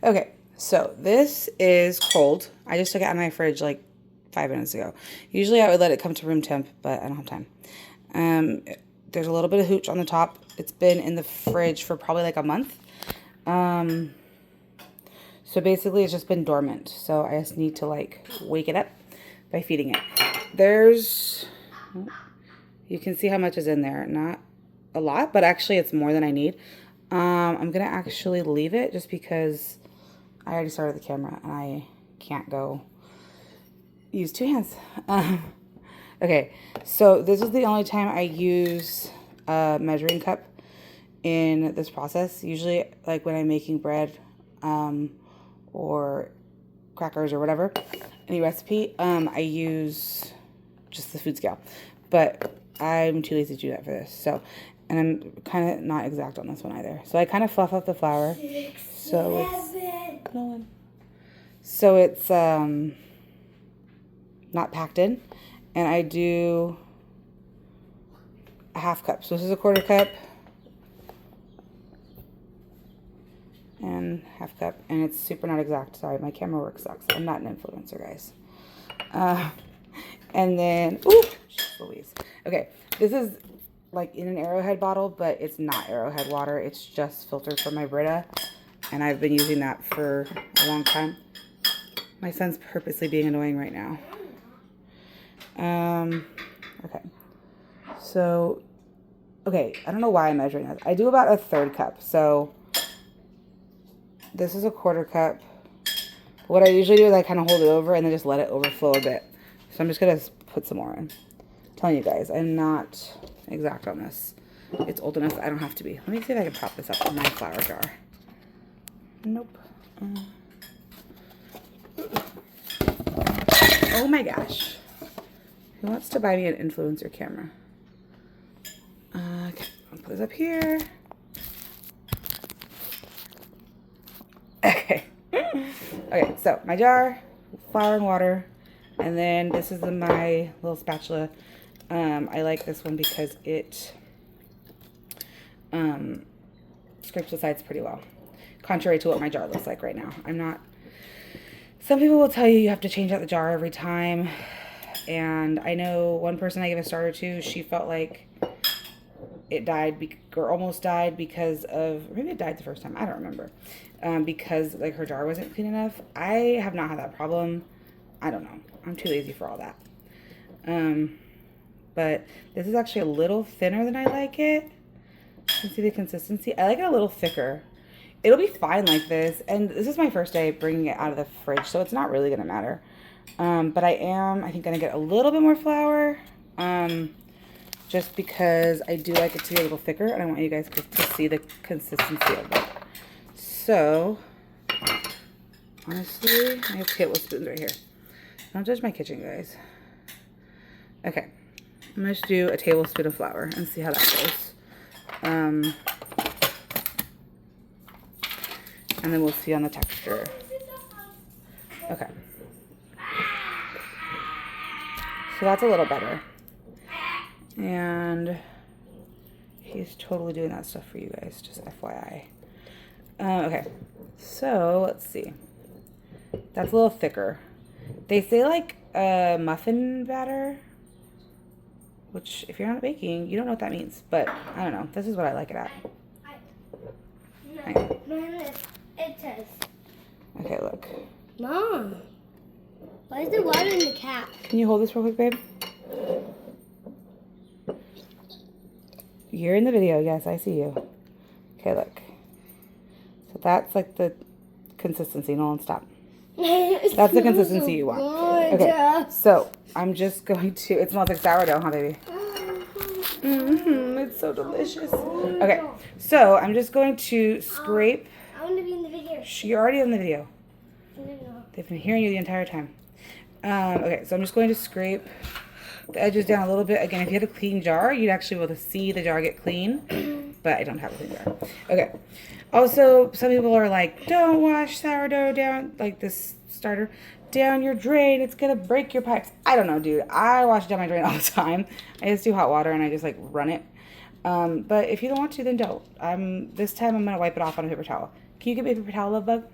Okay, so this is cold. I just took it out of my fridge like 5 minutes ago. Usually I would let it come to room temp, but I don't have time. There's a little bit of hooch on the top. It's been in the fridge for probably like a month. So basically it's just been dormant. So I just need to like wake it up by feeding it. You can see how much is in there. Not a lot, but actually it's more than I need. I'm going to actually leave it just because I already started the camera and I can't go use two hands. Okay, so this is the only time I use a measuring cup in this process. Usually, like when I'm making bread or crackers or whatever, any recipe, I use just the food scale. But I'm too lazy to do that for this. So, and I'm kind of not exact on this one either. So I kind of fluff up the flour. So it's not packed in. And I do a half cup. So this is a quarter cup. And half cup. And it's super not exact. Sorry, my camera work sucks. I'm not an influencer, guys. And then, ooh, jeez Louise. Okay, this is like in an Arrowhead bottle, but it's not Arrowhead water. It's just filtered from my Brita. And I've been using that for a long time. My son's purposely being annoying right now. Okay. So, okay, I don't know why I'm measuring this. I do about a third cup. So, this is a quarter cup. What I usually do is I kind of hold it over and then just let it overflow a bit. So, I'm just going to put some more in. I'm telling you guys, I'm not exact on this. It's old enough that I don't have to be. Let me see if I can prop this up in my flour jar. Nope. Oh my gosh. Who wants to buy me an influencer camera? Okay, I'll put this up here. Okay. Okay, so my jar, flour and water, and then this is my little spatula. I like this one because it scrapes the sides pretty well, contrary to what my jar looks like right now. Some people will tell you have to change out the jar every time. And I know one person I gave a starter to, she felt like it died or almost died because of, maybe it died the first time, I don't remember. Because like her jar wasn't clean enough. I have not had that problem. I don't know. I'm too lazy for all that. But this is actually a little thinner than I like it. You can see the consistency. I like it a little thicker. It'll be fine like this. And this is my first day bringing it out of the fridge, so it's not really going to matter. But I think, going to get a little bit more flour, just because I do like it to be a little thicker, and I want you guys to see the consistency of it. So, honestly, I have tablespoons right here. Don't judge my kitchen, guys. Okay, I'm going to do a tablespoon of flour and see how that goes. And then we'll see on the texture. Okay. So that's a little better. And he's totally doing that stuff for you guys, just FYI. Okay, so let's see. That's a little thicker. They say like muffin batter, which if you're not baking, you don't know what that means. But I don't know. This is what I like it at. It says. Okay, look. Mom, why is there water in the cap? Can you hold this real quick, babe? You're in the video. Yes, I see you. Okay, look. So that's like the consistency. Nolan, stop. That's the consistency you want. Okay, so I'm just going to, it smells like sourdough, huh, baby? It's so delicious. Okay, so I'm just going to scrape. I want to be in the video. You're already in the video. No. They've been hearing you the entire time. Okay, so I'm just going to scrape the edges down a little bit. Again, if you had a clean jar, you'd actually be able to see the jar get clean, but I don't have a clean jar. Okay. Also, some people are like, don't wash sourdough down, like this starter, down your drain. It's going to break your pipes. I don't know, dude. I wash down my drain all the time. I just do hot water and I just like run it. But if you don't want to, then don't. This time I'm going to wipe it off on a paper towel. Can you get me a paper towel, love bug?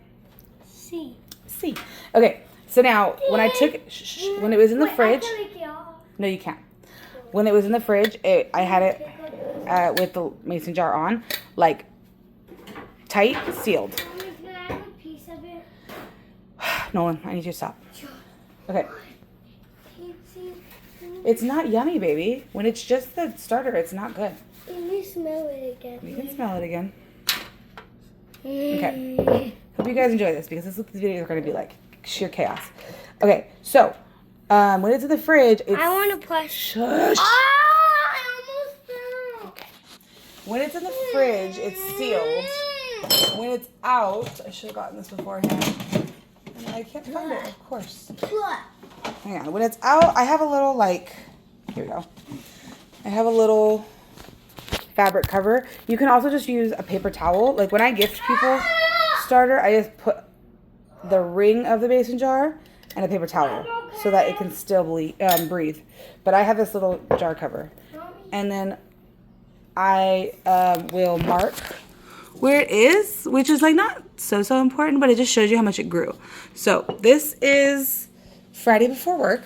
C. C. Okay, so now when I took it, when it was in the fridge, I can take it off. no, you can't. When it was in the fridge, I had it with the mason jar on, like tight, sealed. Mommy, can I have a piece of it? Nolan, I need you to stop. Okay, See, it's not yummy, baby. When it's just the starter, it's not good. let me smell it again. You can smell it again. Okay. Hope you guys enjoy this because this is what these videos are going to be like. Sheer chaos. Okay, so when it's in the fridge, it's... I want to push. Shush. I almost fell. Okay. When it's in the fridge, it's sealed. When it's out, I should have gotten this beforehand. And I can't find it, of course. Hang on. When it's out, I have a little, like... Here we go. I have a little fabric cover. You can also just use a paper towel. Like when I gift people starter, I just put the ring of the mason jar and a paper towel so that it can still breathe. But I have this little jar cover. And then I will mark where it is, which is like not so important, but it just shows you how much it grew. So this is Friday before work,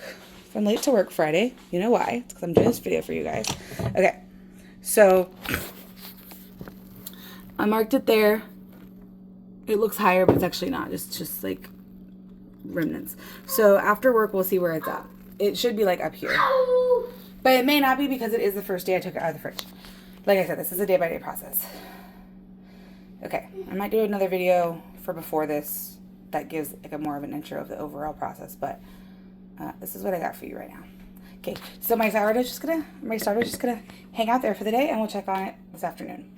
from late to work Friday. You know why? It's because I'm doing this video for you guys. Okay, so I marked it there. It looks higher, but it's actually not. It's just like remnants. So after work, we'll see where it's at. It should be like up here. But it may not be because it is the first day I took it out of the fridge. Like I said, this is a day-by-day process. Okay, I might do another video for before this that gives like a more of an intro of the overall process, but this is what I got for you right now. Okay, so my starter's just gonna hang out there for the day, and we'll check on it this afternoon.